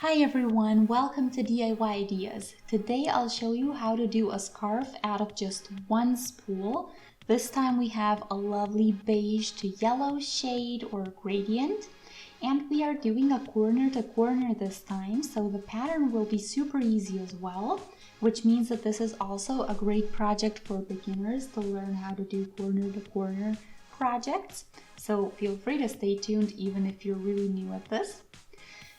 Hi everyone, welcome to DIY Ideas. Today I'll show you how to do a scarf out of just one spool. This time we have a lovely beige to yellow shade or gradient. And we are doing a corner to corner this time, so the pattern will be super easy as well, which means that this is also a great project for beginners to learn how to do corner to corner projects. So feel free to stay tuned even if you're really new at this.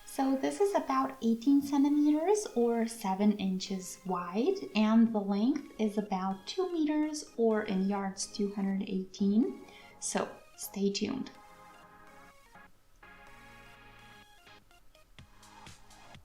So this is about 18 centimeters or 7 inches wide, and the length is about 2 meters or in yards 218. So stay tuned.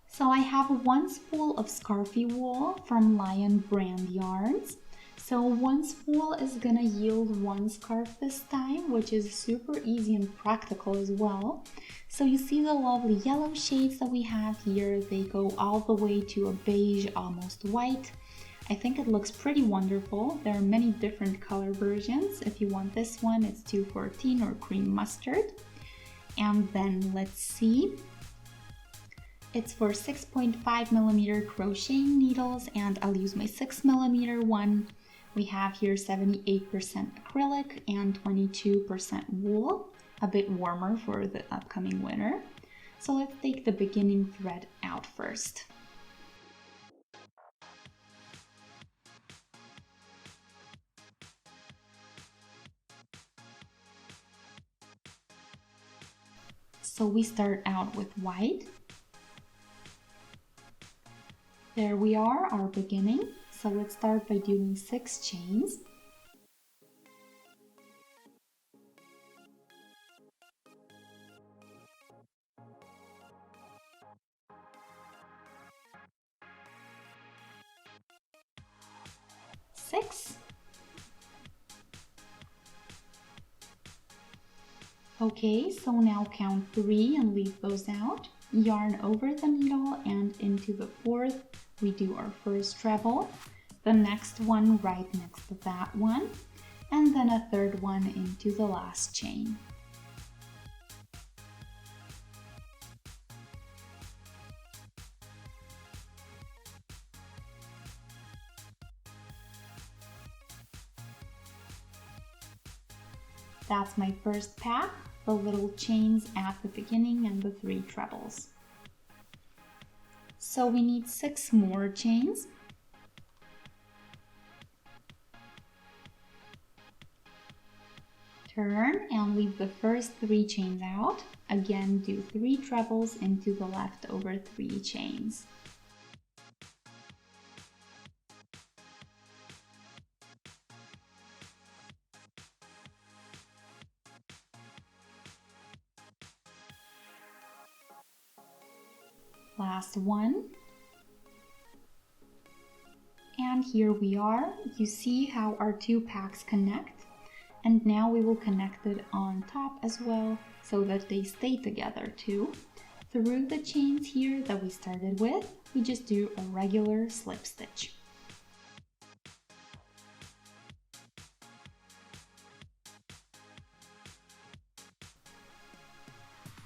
So I have one spool of Scarfy wool from Lion brand yarns. So one spool is gonna yield one scarf this time, which is super easy and practical as well. So you see the lovely yellow shades that we have here. They go all the way to a beige, almost white. I think it looks pretty wonderful. There are many different color versions. If you want this one, it's 214 or cream mustard. And then let's see. It's for 6.5 millimeter crocheting needles, and I'll use my 6 millimeter one. We have here 78% acrylic and 22% wool, a bit warmer for the upcoming winter. So let's take the beginning thread out first. So we start out with white. There we are, our beginning. So let's start by doing 6 chains. Six. Okay, so now count 3 and leave those out. Yarn over the needle and into the 4th, we do our first treble. The next one right next to that one, and then a 3rd one into the last chain. That's my first pack, the little chains at the beginning and the 3 trebles. So we need 6 more chains. Turn and leave the first 3 chains out. Again, do 3 trebles into the leftover 3 chains. Last one. And here we are. You see how our 2 packs connect? And now we will connect it on top as well so that they stay together too. Through the chains here that we started with, we just do a regular slip stitch.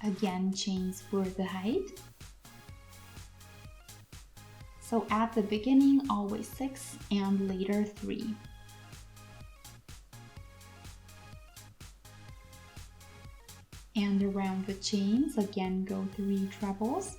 Again, chains for the height. So at the beginning, always 6 and later 3. And around the chains, again go 3 trebles.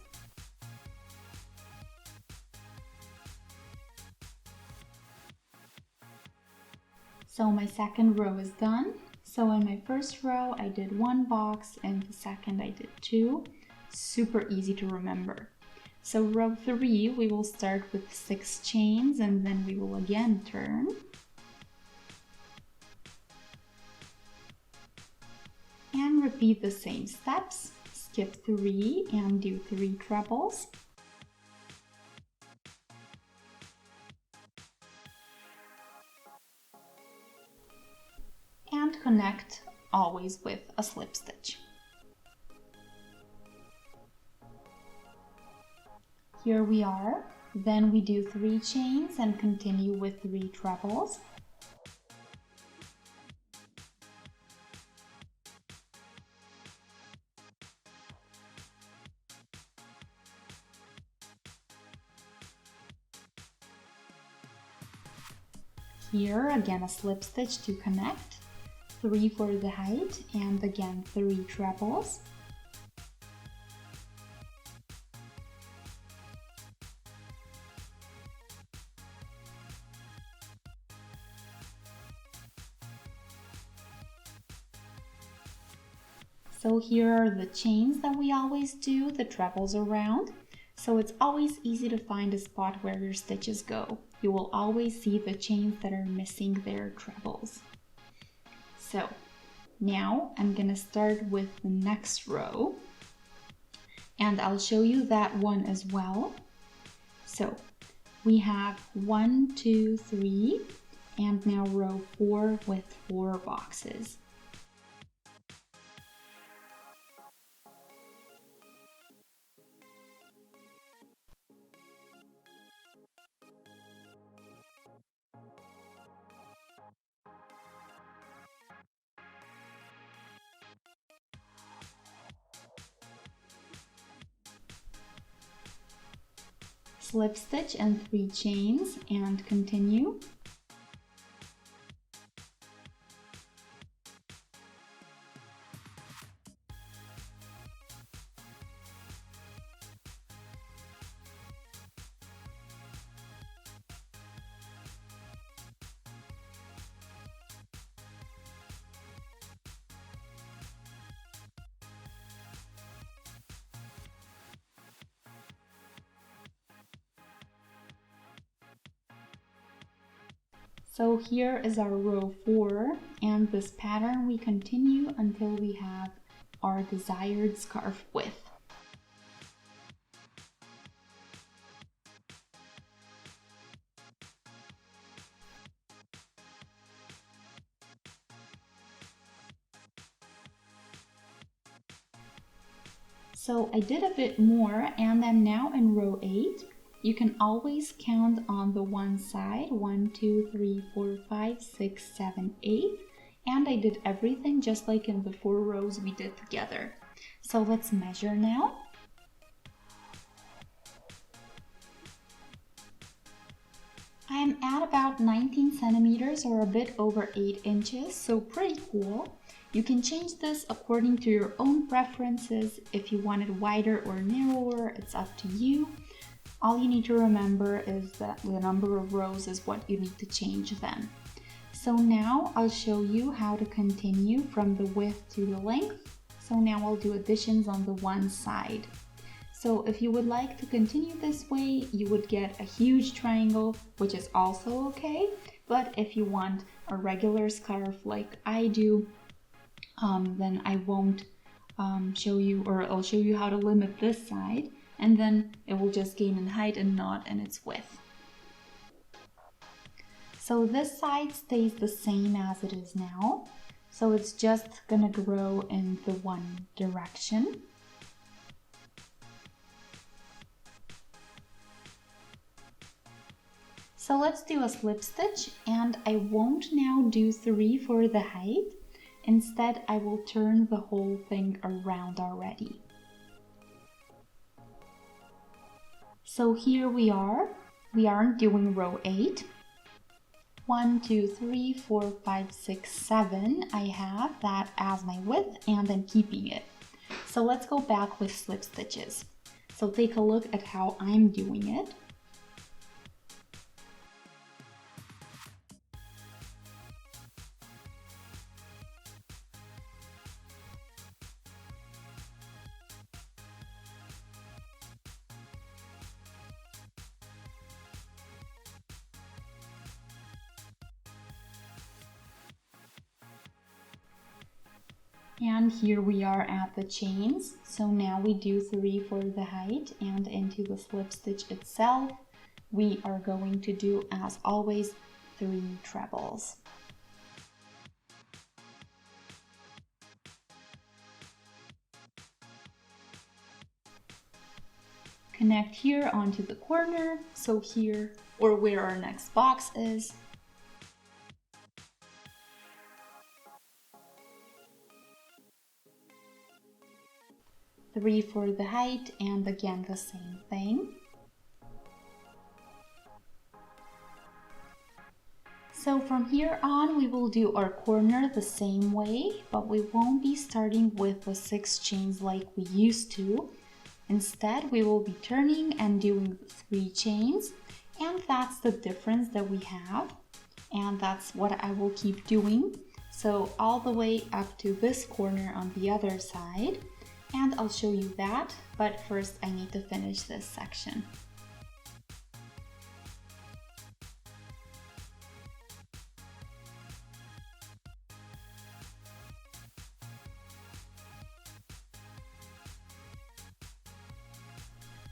So my second row is done. So in my first row, I did 1 box, and the second I did 2. Super easy to remember. So row 3, we will start with 6 chains, and then we will again turn. And repeat the same steps. Skip 3 and do 3 trebles. And connect always with a slip stitch. Here we are. Then we do 3 chains and continue with 3 trebles. Here again a slip stitch to connect, 3 for the height, and again 3 trebles. So here are the chains that we always do, the trebles around. So it's always easy to find a spot where your stitches go. You will always see the chains that are missing their trebles. So now I'm gonna start with the next row and I'll show you that one as well. So we have 1, 2, 3, and now row 4 with 4 boxes. Slip stitch and 3 chains and continue. So here is our row 4, and this pattern we continue until we have our desired scarf width. So I did a bit more and I'm now in row 8. You can always count on the one side, 1, 2, 3, 4, 5, 6, 7, 8. And I did everything just like in the 4 rows we did together. So let's measure now. I am at about 19 centimeters or a bit over 8 inches, so pretty cool. You can change this according to your own preferences. If you want it wider or narrower, it's up to you. All you need to remember is that the number of rows is what you need to change then. So now I'll show you how to continue from the width to the length. So now I'll do additions on the one side. So if you would like to continue this way, you would get a huge triangle, which is also okay. But if you want a regular scarf like I do, then I won't show you, or I'll show you how to limit this side. And then it will just gain in height and not in its width. So this side stays the same as it is now. So it's just gonna grow in the one direction. So let's do a slip stitch, and I won't now do 3 for the height. Instead, I will turn the whole thing around already. So here we aren't doing row 8. 1, 2, 3, 4, 5, 6, 7. I have that as my width and I'm keeping it. So let's go back with slip stitches. So take a look at how I'm doing it. And here we are at the chains. So now we do 3 for the height, and into the slip stitch itself, we are going to do, as always, 3 trebles. Connect here onto the corner, so here, or where our next box is. Three for the height, and again the same thing. So from here on, we will do our corner the same way, but we won't be starting with the 6 chains like we used to. Instead, we will be turning and doing 3 chains, and that's the difference that we have, and that's what I will keep doing. So all the way up to this corner on the other side, and I'll show you that, but first I need to finish this section.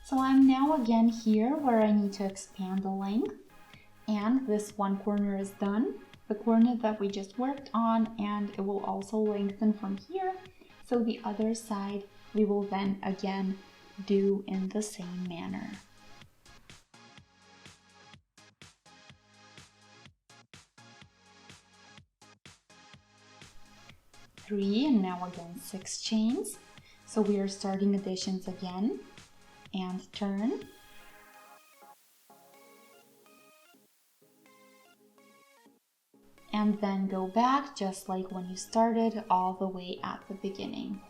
So I'm now again here where I need to expand the length, and this one corner is done, the corner that we just worked on, and it will also lengthen from here. So the other side we will then again do in the same manner. Three, and now again 6 chains. So we are starting additions again, and turn. And then go back just like when you started, all the way at the beginning.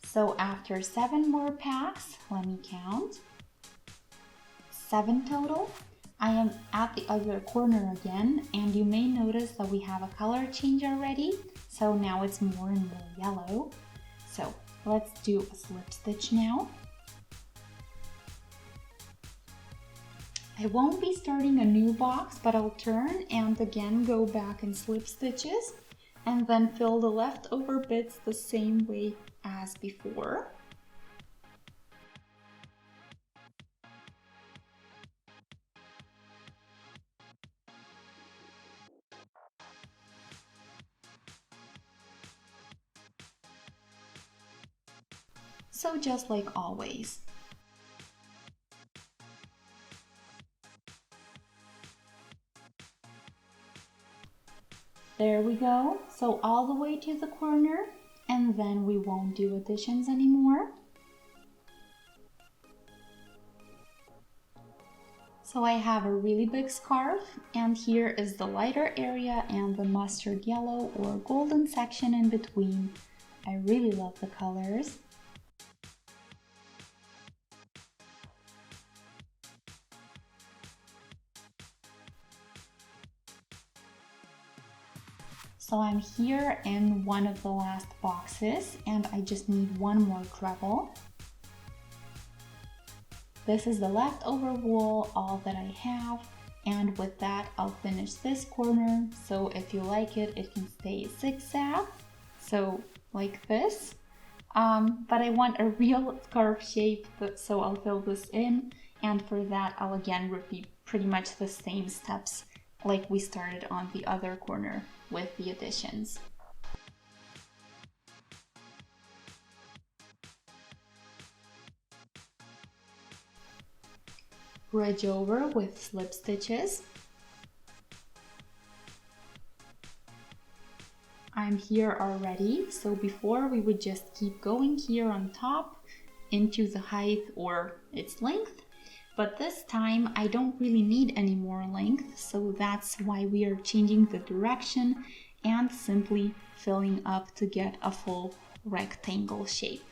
So after 7 more packs, let me count, 7 total, I am at the other corner again, and you may notice that we have a color change already, so now it's more and more yellow. So let's do a slip stitch now. I won't be starting a new box, but I'll turn and again go back and slip stitches, and then fill the leftover bits the same way as before. So just like always. There we go. So all the way to the corner, and then we won't do additions anymore. So I have a really big scarf, and here is the lighter area and the mustard yellow or golden section in between. I really love the colors. So I'm here in one of the last boxes, and I just need one more treble. This is the leftover wool, all that I have, and with that I'll finish this corner. So if you like it, it can stay zigzag, so like this. But I want a real scarf shape, so I'll fill this in, and for that I'll again repeat pretty much the same steps like we started on the other corner with the additions. Bridge over with slip stitches. I'm here already, so before we would just keep going here on top into the height or its length, but this time I don't really need any more length, so that's why we are changing the direction and simply filling up to get a full rectangle shape.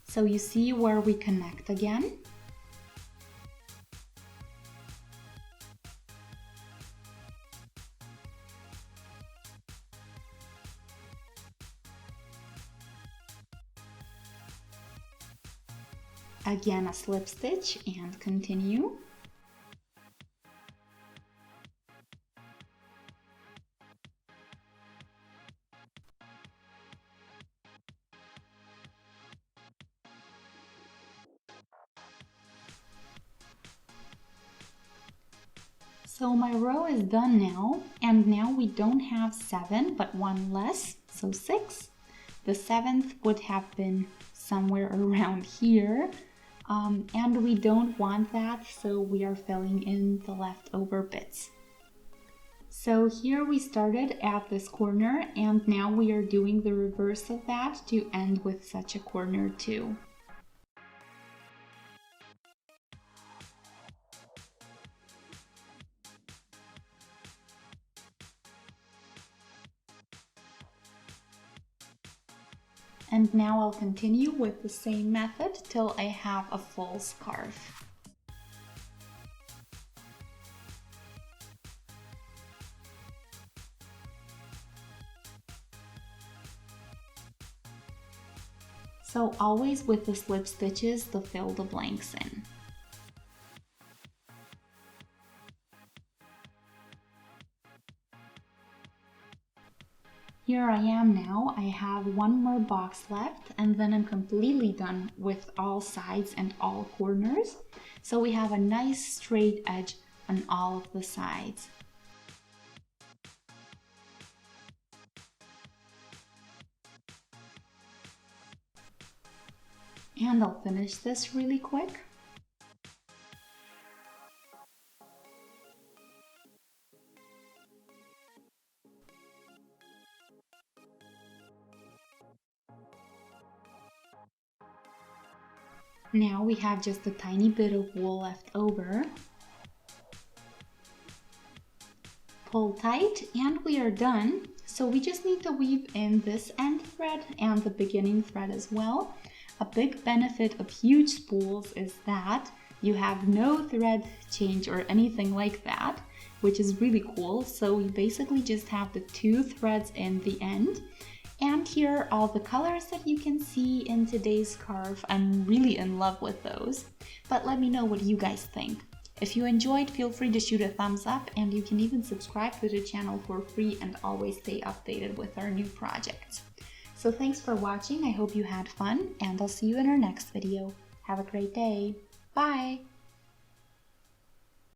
So you see where we connect again? Again a slip stitch and continue. So my row is done now, and now we don't have 7 but 1 less, so 6. The 7th would have been somewhere around here, and we don't want that, so we are filling in the leftover bits. So here we started at this corner, and now we are doing the reverse of that to end with such a corner too. And now I'll continue with the same method till I have a full scarf. So always with the slip stitches to fill the blanks in. Here I am now. I have one more box left and then I'm completely done with all sides and all corners. So we have a nice straight edge on all of the sides. And I'll finish this really quick. Now we have just a tiny bit of wool left over. Pull tight and we are done. So we just need to weave in this end thread and the beginning thread as well. A big benefit of huge spools is that you have no thread change or anything like that, which is really cool. So we basically just have the 2 threads in the end. And here are all the colors that you can see in today's scarf. I'm really in love with those. But let me know what you guys think. If you enjoyed, feel free to shoot a thumbs up, and you can even subscribe to the channel for free and always stay updated with our new projects. So thanks for watching, I hope you had fun, and I'll see you in our next video. Have a great day. Bye!